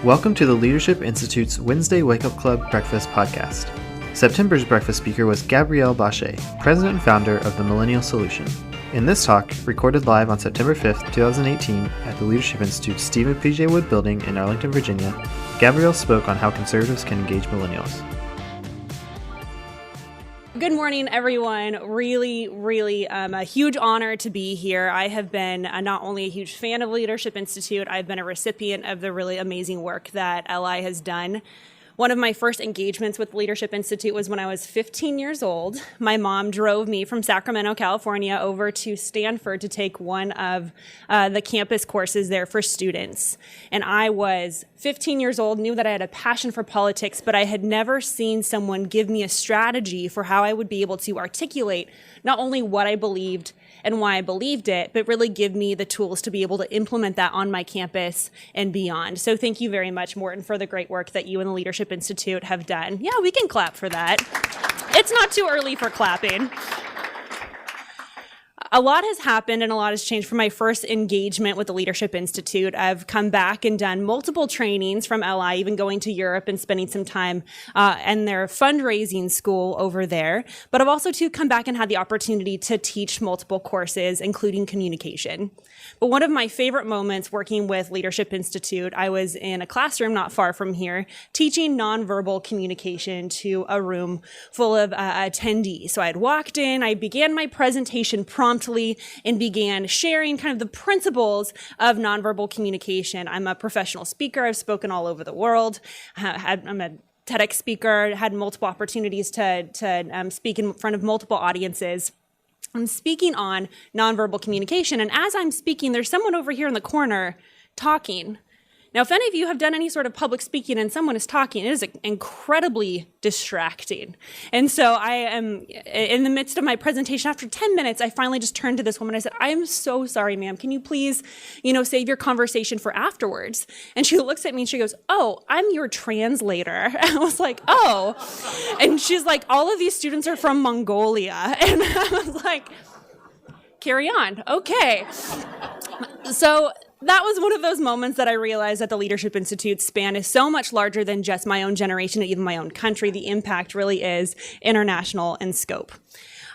Welcome to the Leadership Institute's Wednesday Wake Up Club Breakfast podcast. September's breakfast speaker was Gabrielle Bosché, president and founder of the Millennial Solution. In this talk, recorded live on September 5th, 2018 at the Leadership Institute's Stephen P.J. Wood Building in Arlington, Virginia, Gabrielle spoke on how conservatives can engage millennials. Good morning, everyone. Really a huge honor to be here. I have been not only a huge fan of Leadership Institute, I've been a recipient of the really amazing work that LI has done. One of my first engagements with Leadership Institute was when I was 15 years old. My mom drove me from Sacramento, California, over to Stanford to take one of the campus courses there for students. And I was 15 years old, knew that I had a passion for politics, but I had never seen someone give me a strategy for how I would be able to articulate not only what I believed and why I believed it, but really give me the tools to be able to implement that on my campus and beyond. So thank you very much, Morton, for the great work that you and the Leadership Institute have done. Yeah, we can clap for that. It's not too early for clapping. A lot has happened and a lot has changed from my first engagement with the Leadership Institute. I've come back and done multiple trainings from LI, even going to Europe and spending some time in their fundraising school over there. But I've also come back and had the opportunity to teach multiple courses, including communication. But one of my favorite moments working with Leadership Institute, I was in a classroom not far from here, teaching nonverbal communication to a room full of attendees. So I had walked in, I began my presentation promptly and began sharing kind of the principles of nonverbal communication. I'm a professional speaker. I've spoken all over the world. I'm a TEDx speaker, had multiple opportunities to speak in front of multiple audiences. I'm speaking on nonverbal communication, and as I'm speaking, there's someone over here in the corner talking. Now, if any of you have done any sort of public speaking and someone is talking, it is incredibly distracting. And so I am in the midst of my presentation. After 10 minutes, I finally just turned to this woman. I said, "I am so sorry, ma'am. Can you please, save your conversation for afterwards?" And she looks at me and she goes, "Oh, I'm your translator." And I was like, "Oh." And she's like, "All of these students are from Mongolia." And I was like, "Carry on. Okay." So that was one of those moments that I realized that the Leadership Institute's span is so much larger than just my own generation and even my own country. The impact really is international in scope.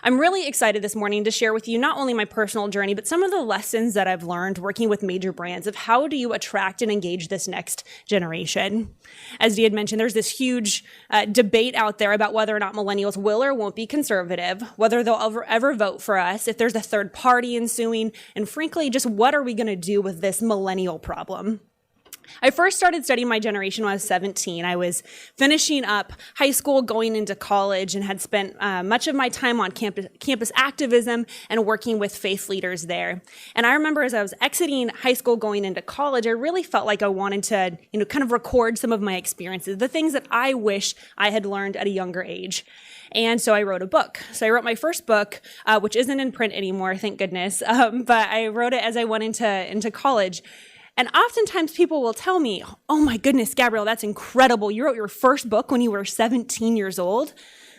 I'm really excited this morning to share with you not only my personal journey, but some of the lessons that I've learned working with major brands of how do you attract and engage this next generation. As Dee had mentioned, there's this huge debate out there about whether or not millennials will or won't be conservative, whether they'll ever vote for us, if there's a third party ensuing, and frankly, just what are we going to do with this millennial problem? I first started studying my generation when I was 17. I was finishing up high school, going into college, and had spent much of my time on campus activism and working with faith leaders there. And I remember as I was exiting high school, going into college, I really felt like I wanted to, kind of record some of my experiences, the things that I wish I had learned at a younger age. And so I wrote a book. So I wrote my first book, which isn't in print anymore, thank goodness. But I wrote it as I went into college. And oftentimes people will tell me, "Oh my goodness, Gabrielle, that's incredible. You wrote your first book when you were 17 years old."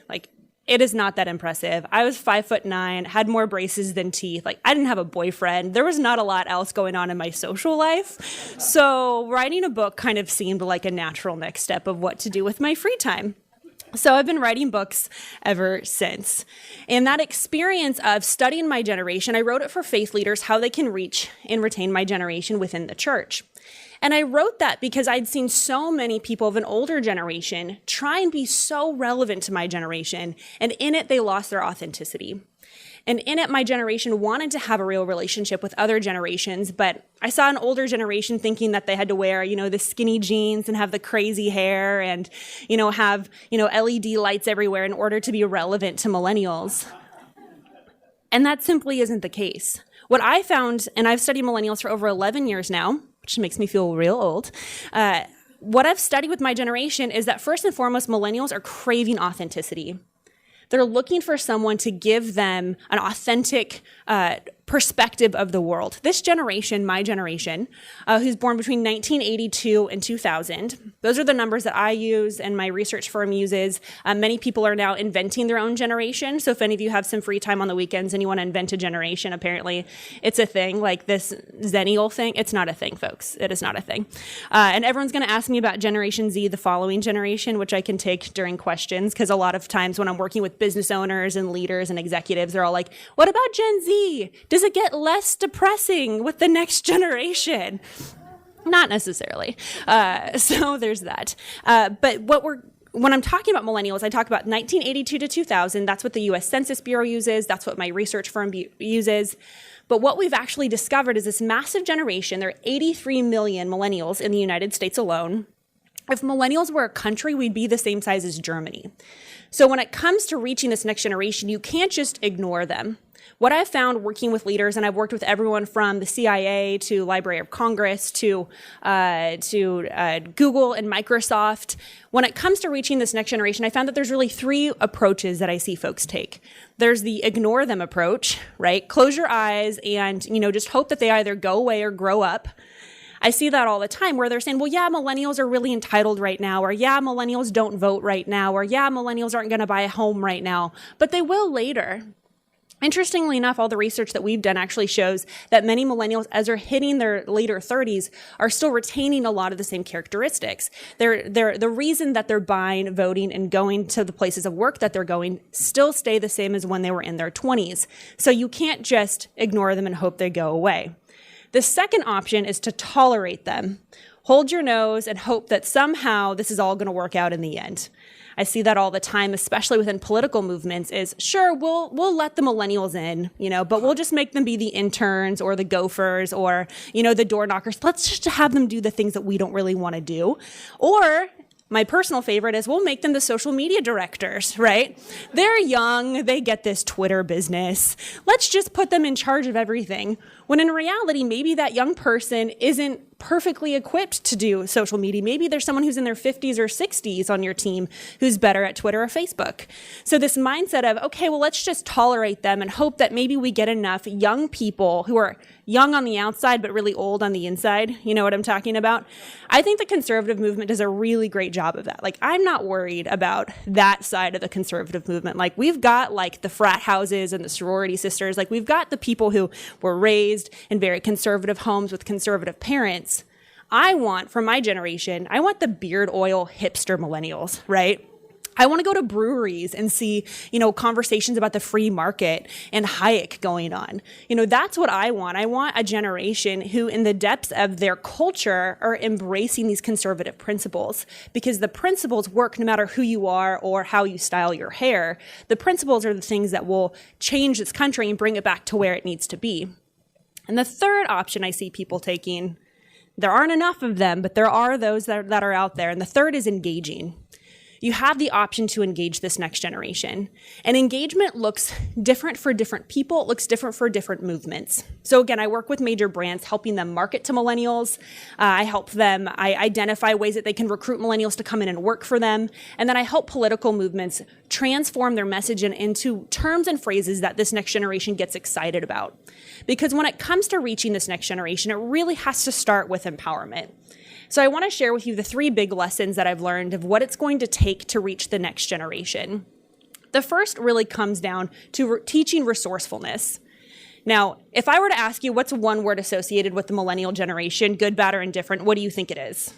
Like, it is not that impressive. I was 5'9", had more braces than teeth. Like, I didn't have a boyfriend. There was not a lot else going on in my social life. So writing a book kind of seemed like a natural next step of what to do with my free time. So I've been writing books ever since. And that experience of studying my generation, I wrote it for faith leaders, how they can reach and retain my generation within the church. And I wrote that because I'd seen so many people of an older generation try and be so relevant to my generation, and in it, they lost their authenticity. And in it, my generation wanted to have a real relationship with other generations, but I saw an older generation thinking that they had to wear, the skinny jeans and have the crazy hair and, have, LED lights everywhere in order to be relevant to millennials. And that simply isn't the case. What I found, and I've studied millennials for over 11 years now, which makes me feel real old, what I've studied with my generation is that first and foremost, millennials are craving authenticity. They're looking for someone to give them an authentic perspective of the world. This generation, my generation, who's born between 1982 and 2000, those are the numbers that I use and my research firm uses. Many people are now inventing their own generation. So if any of you have some free time on the weekends and you want to invent a generation, apparently it's a thing, like this Zennial thing. It's not a thing, folks. It is not a thing. And everyone's going to ask me about Generation Z, the following generation, which I can take during questions, because a lot of times when I'm working with business owners and leaders and executives, they're all like, what about Gen Z? Does it get less depressing with the next generation? Not necessarily. So there's that. But when I'm talking about millennials, I talk about 1982 to 2000. That's what the U.S. Census Bureau uses. That's what my research firm uses. But what we've actually discovered is this massive generation. There are 83 million millennials in the United States alone. If millennials were a country, we'd be the same size as Germany. So when it comes to reaching this next generation, you can't just ignore them. What I've found working with leaders, and I've worked with everyone from the CIA to Library of Congress to Google and Microsoft, when it comes to reaching this next generation, I found that there's really three approaches that I see folks take. There's the ignore them approach, right? Close your eyes and, just hope that they either go away or grow up. I see that all the time where they're saying, well, yeah, millennials are really entitled right now, or yeah, millennials don't vote right now, or yeah, millennials aren't going to buy a home right now, but they will later. Interestingly enough, all the research that we've done actually shows that many millennials, as they're hitting their later 30s, are still retaining a lot of the same characteristics. The reason that they're buying, voting, and going to the places of work that they're going still stay the same as when they were in their 20s. So you can't just ignore them and hope they go away. The second option is to tolerate them. Hold your nose and hope that somehow this is all going to work out in the end. I see that all the time, especially within political movements, is sure, we'll let the millennials in, but we'll just make them be the interns or the gophers or, the door knockers. Let's just have them do the things that we don't really want to do. Or my personal favorite is we'll make them the social media directors, right? They're young. They get this Twitter business. Let's just put them in charge of everything. When in reality, maybe that young person isn't perfectly equipped to do social media. Maybe there's someone who's in their 50s or 60s on your team who's better at Twitter or Facebook. So this mindset of, okay, well, let's just tolerate them and hope that maybe we get enough young people who are young on the outside but really old on the inside. You know what I'm talking about? I think the conservative movement does a really great job of that. Like, I'm not worried about that side of the conservative movement. Like, we've got like the frat houses and the sorority sisters. Like, we've got the people who were raised in very conservative homes with conservative parents. I want, from my generation, I want the beard oil hipster millennials, right? I want to go to breweries and see, conversations about the free market and Hayek going on. That's what I want. I want a generation who, in the depths of their culture, are embracing these conservative principles, because the principles work no matter who you are or how you style your hair. The principles are the things that will change this country and bring it back to where it needs to be. And the third option I see people taking, there aren't enough of them, but there are those that are out there. And the third is engaging. You have the option to engage this next generation. And engagement looks different for different people. It looks different for different movements. So again, I work with major brands, helping them market to millennials. I help them, I identify ways that they can recruit millennials to come in and work for them. And then I help political movements transform their message into terms and phrases that this next generation gets excited about. Because when it comes to reaching this next generation, it really has to start with empowerment. So I want to share with you the three big lessons that I've learned of what it's going to take to reach the next generation. The first really comes down to teaching resourcefulness. Now, if I were to ask you what's one word associated with the millennial generation, good, bad, or indifferent, what do you think it is?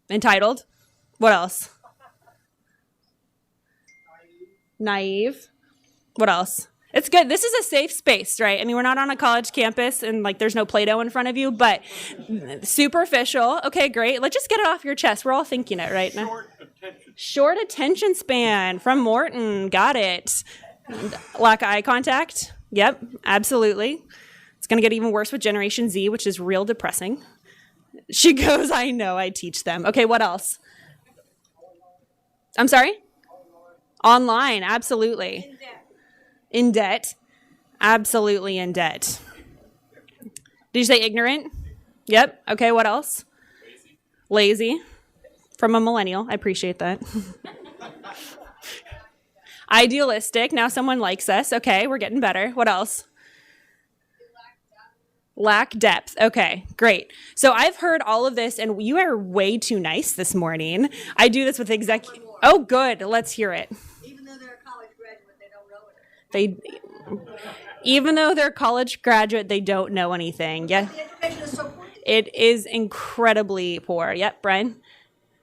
Entitled? What else? Naive. What else? It's good. This is a safe space, right? I mean, we're not on a college campus and there's no Play-Doh in front of you, but superficial. Okay, great. Let's just get it off your chest. We're all thinking it right now. Short attention span from Morton. Got it. Lack of eye contact. Yep, absolutely. It's going to get even worse with Generation Z, which is real depressing. She goes, I know, I teach them. Okay, what else? I'm sorry? Online, absolutely. In debt. Absolutely in debt. Did you say ignorant? Yep. Okay, what else? Lazy. From a millennial. I appreciate that. Idealistic. Now someone likes us. Okay, we're getting better. What else? Lack depth. Okay, great. So I've heard all of this, and you are way too nice this morning. I do this with Oh, good. Let's hear it. Even though they're a college graduate, they don't know it. Even though they're a college graduate, they don't know anything. Yeah. The education is so poor. It is incredibly poor. Yep, Brian?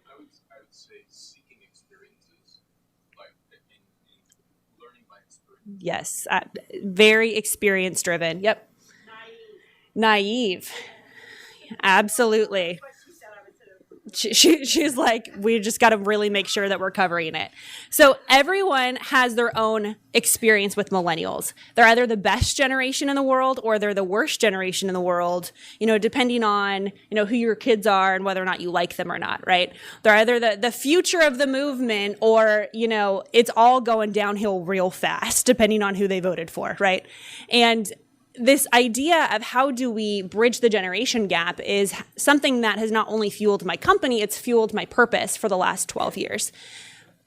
I would say seeking experiences, like in learning by experience. Yes, very experience driven. Yep. Naive. Absolutely. She's like, we just got to really make sure that we're covering it. So everyone has their own experience with millennials. They're either the best generation in the world or they're the worst generation in the world, depending on, who your kids are and whether or not you like them or not, right? They're either the future of the movement or, it's all going downhill real fast, depending on who they voted for, right? And this idea of how do we bridge the generation gap is something that has not only fueled my company, it's fueled my purpose for the last 12 years.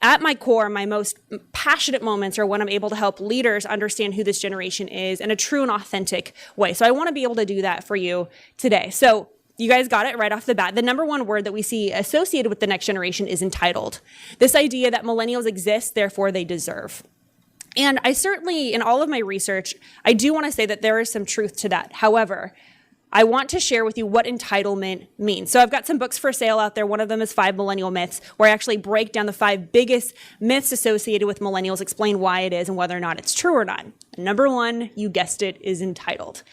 At my core, my most passionate moments are when I'm able to help leaders understand who this generation is in a true and authentic way. So I want to be able to do that for you today. So you guys got it right off the bat. The number one word that we see associated with the next generation is entitled. This idea that millennials exist, therefore they deserve. And I certainly, in all of my research, I do want to say that there is some truth to that. However, I want to share with you what entitlement means. So I've got some books for sale out there. One of them is 5 Millennial Myths, where I actually break down the 5 biggest myths associated with millennials, explain why it is and whether or not it's true or not. Number 1, you guessed it, is entitled.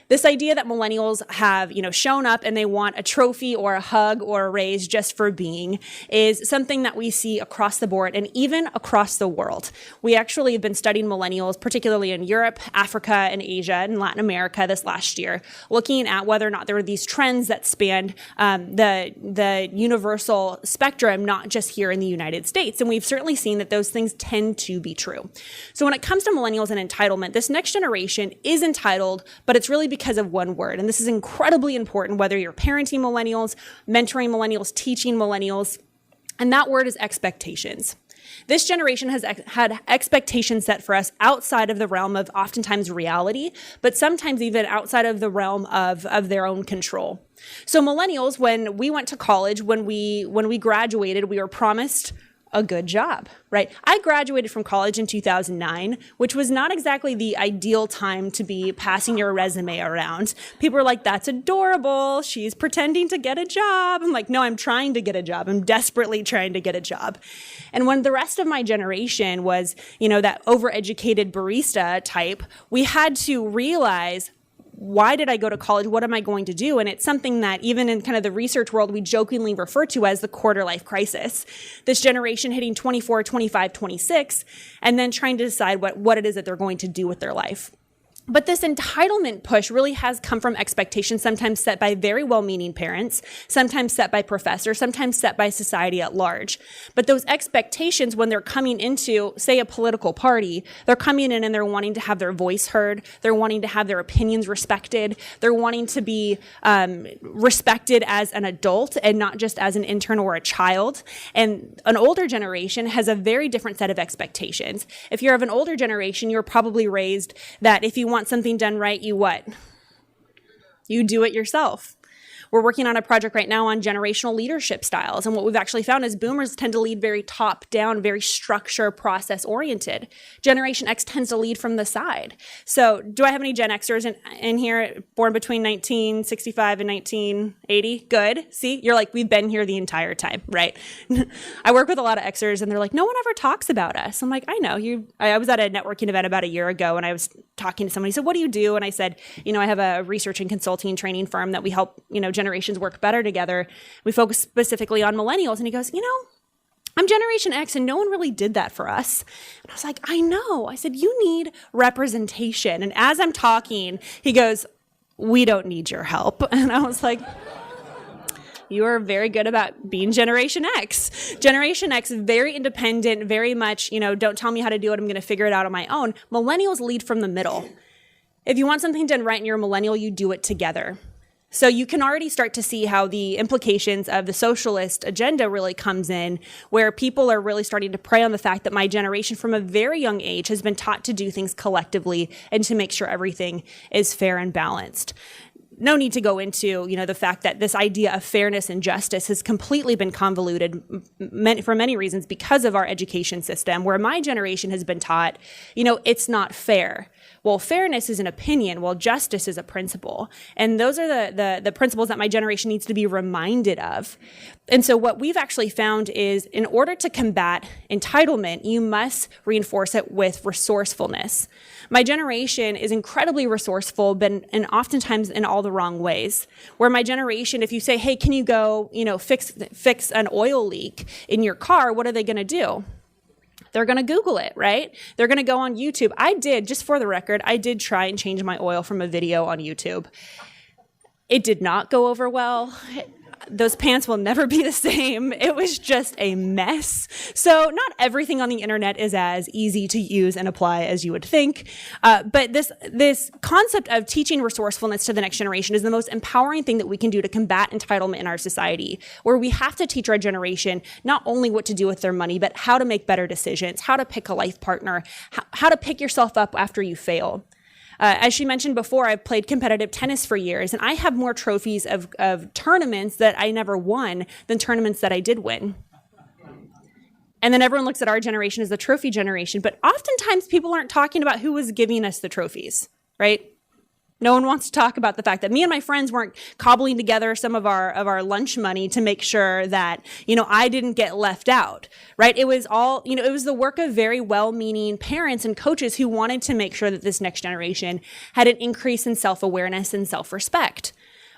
This idea that millennials have, shown up and they want a trophy or a hug or a raise just for being is something that we see across the board and even across the world. We actually have been studying millennials, particularly in Europe, Africa, and Asia, and Latin America this last year, looking at whether or not there are these trends that span the universal spectrum, not just here in the United States. And we've certainly seen that those things tend to be true. So when it comes to millennials and entitlement, this next generation is entitled, but it's really because of one word. And this is incredibly important, whether you're parenting millennials, mentoring millennials, teaching millennials. And that word is expectations. This generation has had expectations set for us outside of the realm of oftentimes reality, but sometimes even outside of the realm of their own control. So millennials, when we went to college, when we graduated, we were promised a good job, right? I graduated from college in 2009, which was not exactly the ideal time to be passing your resume around. People were like, that's adorable. She's pretending to get a job. I'm like, no, I'm trying to get a job. I'm desperately trying to get a job. And when the rest of my generation was, that overeducated barista type, we had to realize, why did I go to college? What am I going to do? And it's something that even in kind of the research world, we jokingly refer to as the quarter life crisis. This generation hitting 24, 25, 26, and then trying to decide what it is that they're going to do with their life. But this entitlement push really has come from expectations, sometimes set by very well-meaning parents, sometimes set by professors, sometimes set by society at large. But those expectations, when they're coming into, say, a political party, they're coming in and they're wanting to have their voice heard, they're wanting to have their opinions respected, they're wanting to be respected as an adult and not just as an intern or a child. And an older generation has a very different set of expectations. If you're of an older generation, you're probably raised that if you want something done right, you what? You do it yourself. We're working on a project right now on generational leadership styles. And what we've actually found is boomers tend to lead very top down, very structure process oriented. Generation X tends to lead from the side. So do I have any Gen Xers in here born between 1965 and 1980? Good. See, you're like, we've been here the entire time, right? I work with a lot of Xers and they're like, no one ever talks about us. I'm like, I know. I was at a networking event about a year ago and I was talking to somebody. He said, what do you do? And I said, I have a research and consulting training firm that we help, generations work better together. We focus specifically on millennials. And he goes, I'm Generation X and no one really did that for us. And I was like, I know. I said, you need representation. And as I'm talking, he goes, we don't need your help. And I was like, you are very good about being Generation X. Generation X, very independent, very much, don't tell me how to do it. I'm going to figure it out on my own. Millennials lead from the middle. If you want something done right and you're a millennial, you do it together. So you can already start to see how the implications of the socialist agenda really comes in, where people are really starting to prey on the fact that my generation from a very young age has been taught to do things collectively and to make sure everything is fair and balanced. no need to go into, the fact that this idea of fairness and justice has completely been convoluted for many reasons because of our education system, where my generation has been taught, it's not fair. Well, fairness is an opinion, while justice is a principle. And those are the principles that my generation needs to be reminded of. And so what we've actually found is in order to combat entitlement, you must reinforce it with resourcefulness. My generation is incredibly resourceful, but and oftentimes in all the wrong ways. Where my generation, if you say, hey, can you go, fix an oil leak in your car, what are they going to do? They're going to Google it, right? They're going to go on YouTube. Just for the record, I did try and change my oil from a video on YouTube. It did not go over well. Those pants will never be the same. It was just a mess. So not everything on the internet is as easy to use and apply as you would think. But this concept of teaching resourcefulness to the next generation is the most empowering thing that we can do to combat entitlement in our society, where we have to teach our generation not only what to do with their money, but how to make better decisions, how to pick a life partner, how to pick yourself up after you fail. As she mentioned before, I've played competitive tennis for years, and I have more trophies of tournaments that I never won than tournaments that I did win. And then everyone looks at our generation as the trophy generation, but oftentimes people aren't talking about who was giving us the trophies, right? No one wants to talk about the fact that me and my friends weren't cobbling together some of our lunch money to make sure that, I didn't get left out, right? It was all, it was the work of very well-meaning parents and coaches who wanted to make sure that this next generation had an increase in self-awareness and self-respect.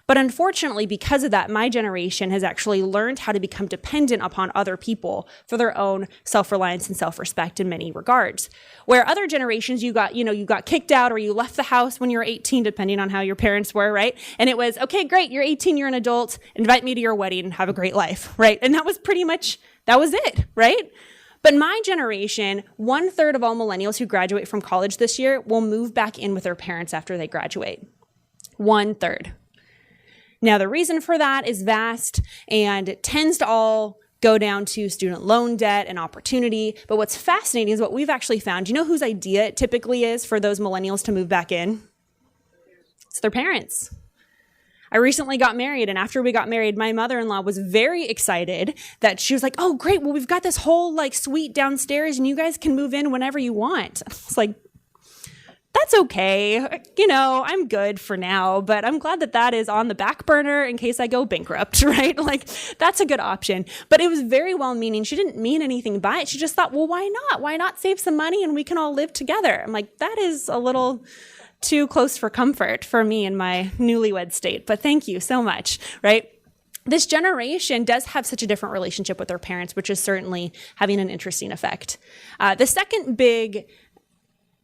But unfortunately, because of that, my generation has actually learned how to become dependent upon other people for their own self-reliance and self-respect in many regards. Where other generations, you got kicked out or you left the house when you were 18, depending on how your parents were, right? And it was, okay, great, you're 18, you're an adult, invite me to your wedding and have a great life, right? And that was it, right? But my generation, 1/3 of all millennials who graduate from college this year will move back in with their parents after they graduate. 1/3. Now, the reason for that is vast, and it tends to all go down to student loan debt and opportunity. But what's fascinating is what we've actually found. You know whose idea it typically is for those millennials to move back in? It's their parents. I recently got married, and after we got married, my mother-in-law was very excited that she was like, oh, great, well, we've got this whole suite downstairs, and you guys can move in whenever you want. It's like, that's okay. I'm good for now, but I'm glad that is on the back burner in case I go bankrupt, right? That's a good option. But it was very well-meaning. She didn't mean anything by it. She just thought, well, why not? Why not save some money and we can all live together? I'm like, that is a little too close for comfort for me in my newlywed state, but thank you so much, right? This generation does have such a different relationship with their parents, which is certainly having an interesting effect. The second big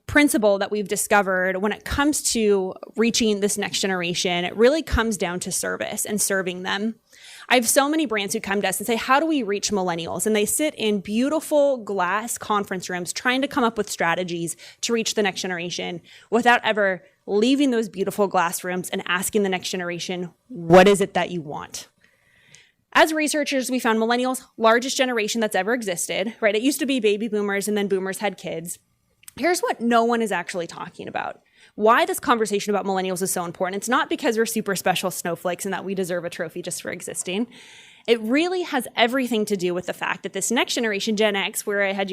principle that we've discovered when it comes to reaching this next generation, it really comes down to service and serving them. I have so many brands who come to us and say, how do we reach millennials? And they sit in beautiful glass conference rooms trying to come up with strategies to reach the next generation without ever leaving those beautiful glass rooms and asking the next generation, what is it that you want? As researchers, we found millennials, largest generation that's ever existed, right? It used to be baby boomers and then boomers had kids. Here's what no one is actually talking about. Why this conversation about millennials is so important. It's not because we're super special snowflakes and that we deserve a trophy just for existing. It really has everything to do with the fact that this next generation, Gen X, where I had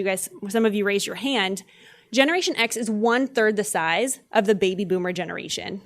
some of you raise your hand, Generation X is 1/3 the size of the baby boomer generation.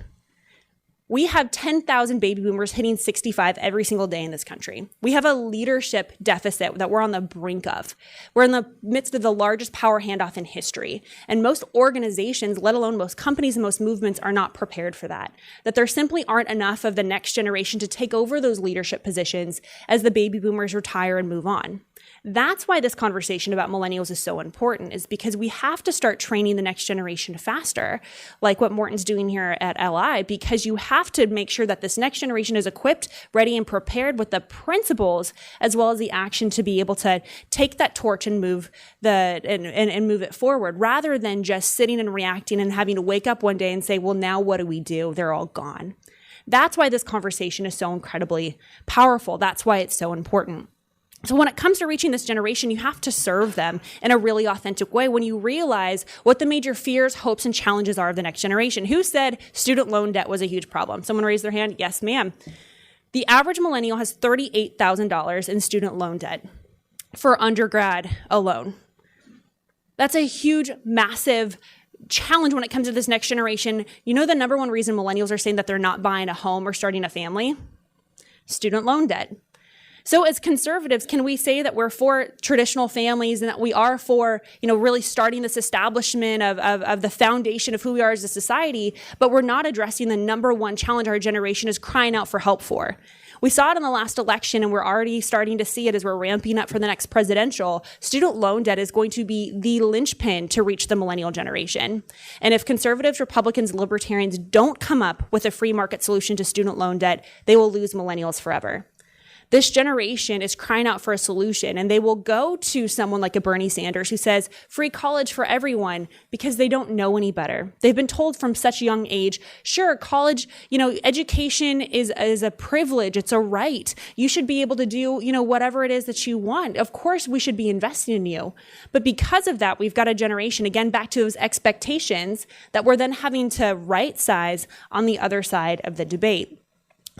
We have 10,000 baby boomers hitting 65 every single day in this country. We have a leadership deficit that we're on the brink of. We're in the midst of the largest power handoff in history. And most organizations, let alone most companies and most movements, are not prepared for that. That there simply aren't enough of the next generation to take over those leadership positions as the baby boomers retire and move on. That's why this conversation about millennials is so important, is because we have to start training the next generation faster, like what Morton's doing here at LI, because you have to make sure that this next generation is equipped, ready, and prepared with the principles as well as the action to be able to take that torch and move move it forward, rather than just sitting and reacting and having to wake up one day and say, well, now what do we do? They're all gone. That's why this conversation is so incredibly powerful. That's why it's so important. So when it comes to reaching this generation, you have to serve them in a really authentic way when you realize what the major fears, hopes, and challenges are of the next generation. Who said student loan debt was a huge problem? Someone raised their hand. Yes, ma'am. The average millennial has $38,000 in student loan debt for undergrad alone. That's a huge, massive challenge when it comes to this next generation. You know the number one reason millennials are saying that they're not buying a home or starting a family? Student loan debt. So as conservatives, can we say that we're for traditional families and that we are for, really starting this establishment of the foundation of who we are as a society, but we're not addressing the number one challenge our generation is crying out for help for? We saw it in the last election, and we're already starting to see it as we're ramping up for the next presidential. Student loan debt is going to be the linchpin to reach the millennial generation. And if conservatives, Republicans, libertarians don't come up with a free market solution to student loan debt, they will lose millennials forever. This generation is crying out for a solution, and they will go to someone like a Bernie Sanders who says free college for everyone because they don't know any better. They've been told from such a young age, sure, college, education is a privilege. It's a right. You should be able to do, whatever it is that you want. Of course, we should be investing in you. But because of that, we've got a generation, again, back to those expectations that we're then having to right size on the other side of the debate.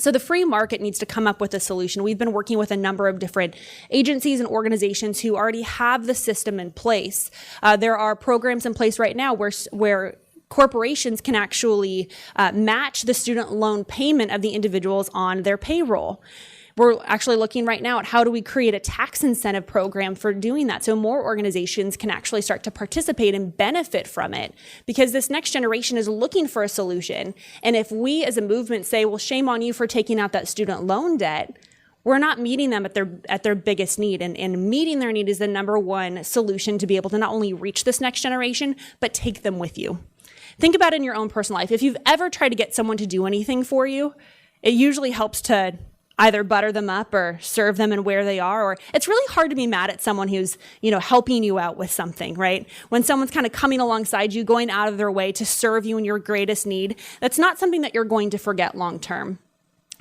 So the free market needs to come up with a solution. We've been working with a number of different agencies and organizations who already have the system in place. There are programs in place right now where corporations can actually match the student loan payment of the individuals on their payroll. We're actually looking right now at how do we create a tax incentive program for doing that so more organizations can actually start to participate and benefit from it, because this next generation is looking for a solution. And if we as a movement say, well, shame on you for taking out that student loan debt, we're not meeting them at their biggest need. And meeting their need is the number one solution to be able to not only reach this next generation, but take them with you. Think about it in your own personal life. If you've ever tried to get someone to do anything for you, it usually helps to either butter them up or serve them in where they are. Or it's really hard to be mad at someone who's, helping you out with something, right? When someone's kind of coming alongside you, going out of their way to serve you in your greatest need, that's not something that you're going to forget long term.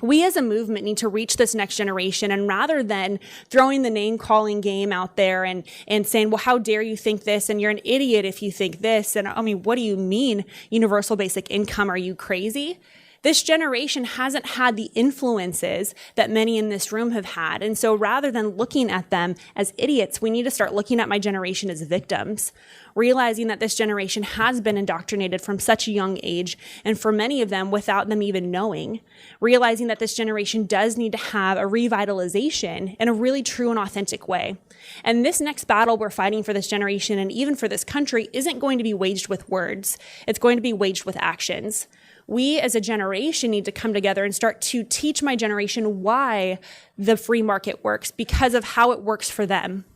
We as a movement need to reach this next generation, and rather than throwing the name calling game out there and saying, well, how dare you think this? And you're an idiot if you think this. And what do you mean universal basic income? Are you crazy? This generation hasn't had the influences that many in this room have had. And so rather than looking at them as idiots, we need to start looking at my generation as victims, realizing that this generation has been indoctrinated from such a young age, and for many of them without them even knowing, realizing that this generation does need to have a revitalization in a really true and authentic way. And this next battle we're fighting for this generation and even for this country isn't going to be waged with words. It's going to be waged with actions. We as a generation need to come together and start to teach my generation why the free market works, because of how it works for them.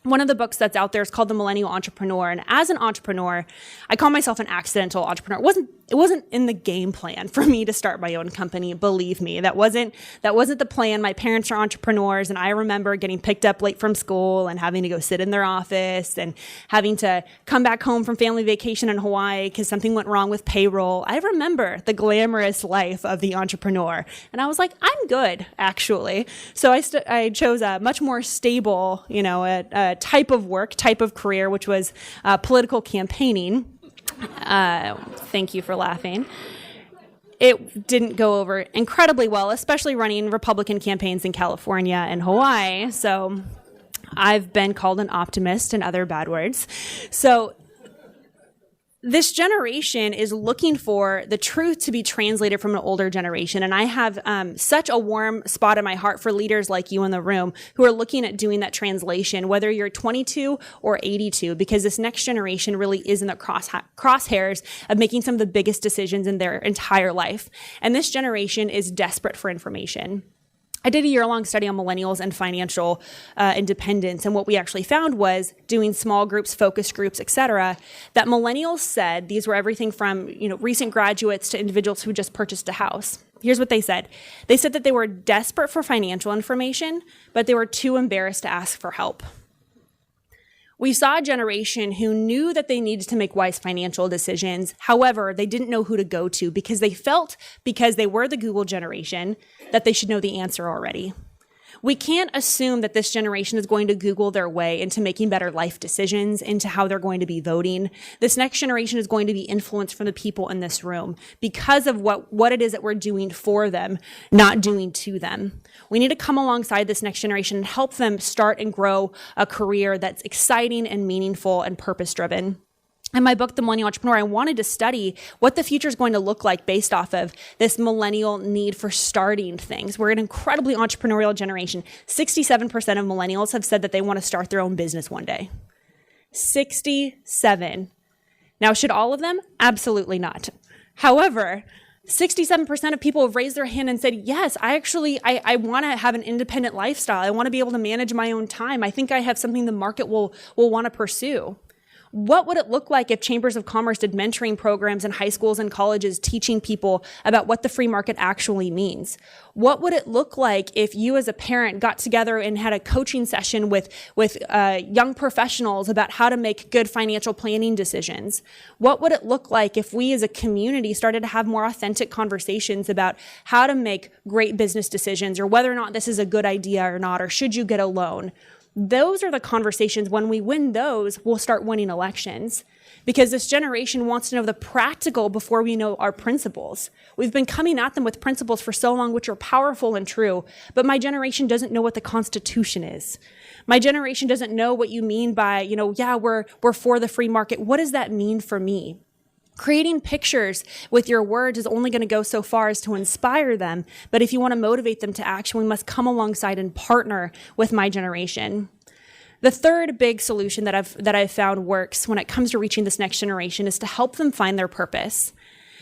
One of the books that's out there is called The Millennial Entrepreneur. And as an entrepreneur, I call myself an accidental entrepreneur. It wasn't in the game plan for me to start my own company. Believe me, that wasn't the plan. My parents are entrepreneurs, and I remember getting picked up late from school and having to go sit in their office and having to come back home from family vacation in Hawaii because something went wrong with payroll. I remember the glamorous life of the entrepreneur, and I was like, I'm good, actually. So I chose a much more stable, a type of work, type of career, which was political campaigning. Thank you for laughing. It didn't go over incredibly well, especially running Republican campaigns in California and Hawaii. So I've been called an optimist and other bad words. So this generation is looking for the truth to be translated from an older generation. And I have such a warm spot in my heart for leaders like you in the room who are looking at doing that translation, whether you're 22 or 82, because this next generation really is in the crosshairs of making some of the biggest decisions in their entire life. And this generation is desperate for information. I did a year-long study on millennials and financial independence, and what we actually found was doing small groups, focus groups, et cetera, that millennials said, these were everything from recent graduates to individuals who just purchased a house. Here's what they said. They said that they were desperate for financial information, but they were too embarrassed to ask for help. We saw a generation who knew that they needed to make wise financial decisions. However, they didn't know who to go to because they felt, because they were the Google generation, that they should know the answer already. We can't assume that this generation is going to Google their way into making better life decisions, into how they're going to be voting. This next generation is going to be influenced from the people in this room because of what it is that we're doing for them, not doing to them. We need to come alongside this next generation and help them start and grow a career that's exciting and meaningful and purpose-driven. In my book, The Millennial Entrepreneur, I wanted to study what the future is going to look like based off of this millennial need for starting things. We're an incredibly entrepreneurial generation. 67% of millennials have said that they want to start their own business one day. 67. Now, should all of them? Absolutely not. However, 67% of people have raised their hand and said, yes, I want to have an independent lifestyle. I want to be able to manage my own time. I think I have something the market will want to pursue. What would it look like if chambers of commerce did mentoring programs in high schools and colleges teaching people about what the free market actually means? What would it look like if you as a parent got together and had a coaching session with young professionals about how to make good financial planning decisions? What would it look like if we as a community started to have more authentic conversations about how to make great business decisions, or whether or not this is a good idea or not, or should you get a loan? Those are the conversations. When we win those, we'll start winning elections, because this generation wants to know the practical before we know our principles. We've been coming at them with principles for so long, which are powerful and true, but my generation doesn't know what the Constitution is. My generation doesn't know what you mean by, we're for the free market. What does that mean for me? Creating pictures with your words is only going to go so far as to inspire them. But if you want to motivate them to action, we must come alongside and partner with my generation. The third big solution that I've found works when it comes to reaching this next generation is to help them find their purpose.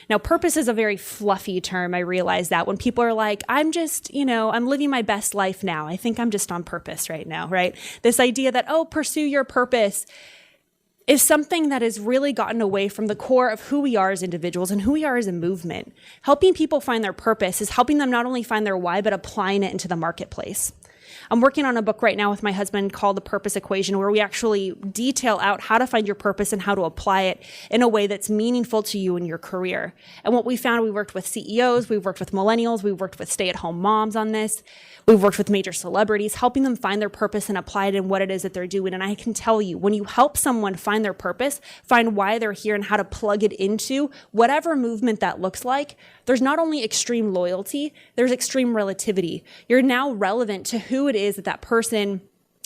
Now, purpose is a very fluffy term. I realize that when people are like, I'm just, I'm living my best life now. I think I'm just on purpose right now, right? This idea that, pursue your purpose is something that has really gotten away from the core of who we are as individuals and who we are as a movement. Helping people find their purpose is helping them not only find their why, but applying it into the marketplace. I'm working on a book right now with my husband called The Purpose Equation, where we actually detail out how to find your purpose and how to apply it in a way that's meaningful to you in your career. And what we found, we worked with CEOs, we've worked with millennials, we've worked with stay-at-home moms on this. We've worked with major celebrities, helping them find their purpose and apply it in what it is that they're doing. And I can tell you, when you help someone find their purpose, find why they're here and how to plug it into whatever movement that looks like, there's not only extreme loyalty, there's extreme relativity. You're now relevant to who it is that person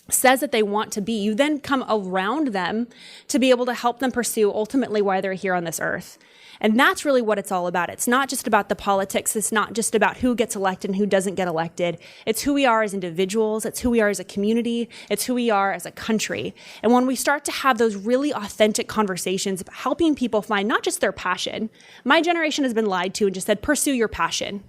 says that they want to be. You then come around them to be able to help them pursue ultimately why they're here on this earth. And that's really what it's all about. It's not just about the politics. It's not just about who gets elected and who doesn't get elected. It's who we are as individuals. It's who we are as a community. It's who we are as a country. And when we start to have those really authentic conversations about helping people find not just their passion, my generation has been lied to and just said, pursue your passion.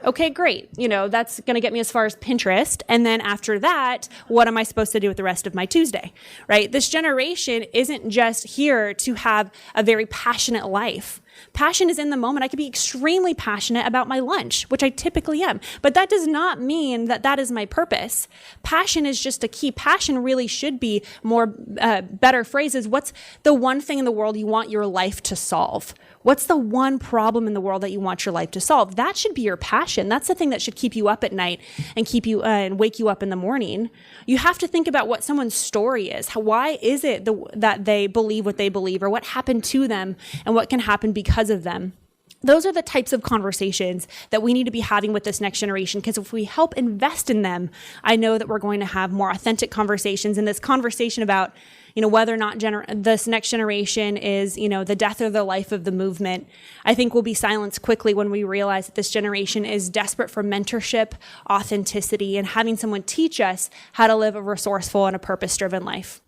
Okay, great. That's going to get me as far as Pinterest. And then after that, what am I supposed to do with the rest of my Tuesday, right? This generation isn't just here to have a very passionate life. Passion is in the moment. I could be extremely passionate about my lunch, which I typically am, but that does not mean that that is my purpose. Passion is just a key. Passion really should be more, better phrases. What's the one thing in the world you want your life to solve? What's the one problem in the world that you want your life to solve? That should be your passion. That's the thing that should keep you up at night and keep you and wake you up in the morning. You have to think about what someone's story is. Why is it that they believe what they believe, or what happened to them and what can happen because of them? Those are the types of conversations that we need to be having with this next generation, because if we help invest in them, I know that we're going to have more authentic conversations. And this conversation about whether or not this next generation is, the death or the life of the movement, I think will be silenced quickly when we realize that this generation is desperate for mentorship, authenticity, and having someone teach us how to live a resourceful and a purpose-driven life.